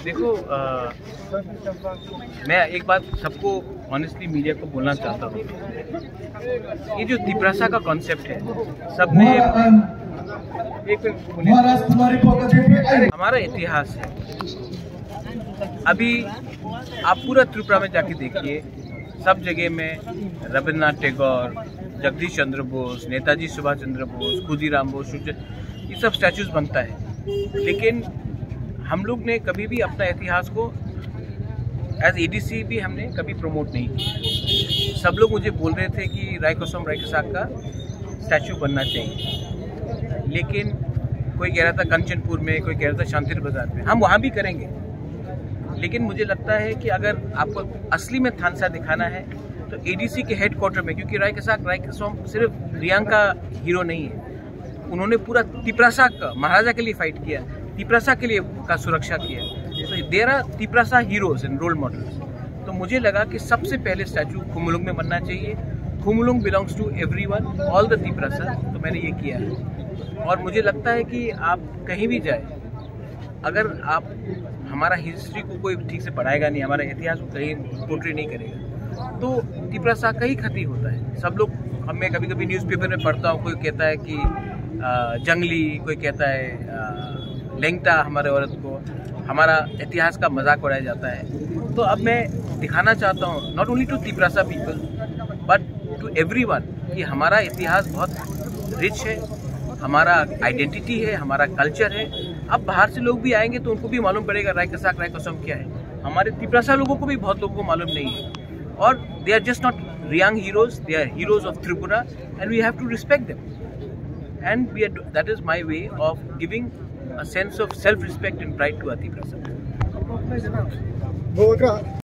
देखो मैं एक बात सबको ऑनेस्टली मीडिया को बोलना चाहता हूँ, ये जो तिपरासा का कॉन्सेप्ट है सबने हमारा इतिहास है। अभी आप पूरा त्रिपुरा में जाके देखिए, सब जगह में रविन्द्रनाथ टैगोर, जगदीश चंद्र बोस, नेताजी सुभाष चंद्र बोस, खुदीराम बोस, ये सब स्टैचूज बनता है। लेकिन हम लोग ने कभी भी अपना इतिहास को एज एडीसी भी हमने कभी प्रमोट नहीं किया। सब लोग मुझे बोल रहे थे कि रायकोसम रायकसाक का स्टैचू बनना चाहिए, लेकिन कोई कह रहा था कंचनपुर में, कोई कह रहा था शांतिर बाजार में। हम वहाँ भी करेंगे, लेकिन मुझे लगता है कि अगर आपको असली में थानसा दिखाना है तो एडीसी के हेडक्वार्टर में, क्योंकि रायकोसम सिर्फ रियांग का हीरो नहीं है, उन्होंने पूरा तिपरासा का महाराजा के लिए फाइट किया, तिपरासा के लिए का सुरक्षा किया। तो there are Tiprasa heroes and role models. तो मुझे लगा कि सबसे पहले स्टैचू खुमुलुंग में बनना चाहिए। Khumulung belongs to everyone, all the Tiprasa. तो मैंने ये किया है, और मुझे लगता है कि आप कहीं भी जाए, अगर आप हमारा हिस्ट्री को कोई ठीक से पढ़ाएगा नहीं, हमारा इतिहास को कहीं पोर्ट्रे नहीं करेगा, तो तिपरासा का ही क्षति होता है। सब लोग, मैं कभी कभी न्यूज़पेपर में पढ़ता हूँ, कोई कहता है कि जंगली, कोई कहता है लेंगटा, हमारे औरत को हमारा इतिहास का मजाक उड़ाया जाता है। तो अब मैं दिखाना चाहता हूँ not only to Tiprasa people but to everyone कि हमारा इतिहास बहुत रिच है, हमारा आइडेंटिटी है, हमारा कल्चर है। अब बाहर से लोग भी आएंगे तो उनको भी मालूम पड़ेगा रायकसाक रायकोसम क्या है। हमारे तिपरासा लोगों को भी बहुत लोगों को मालूम नहीं है, और they are just not Reang heroes, they are heroes of Tripura and we have to respect them, and that is my way of giving a sense of self-respect and pride to Tiprasa.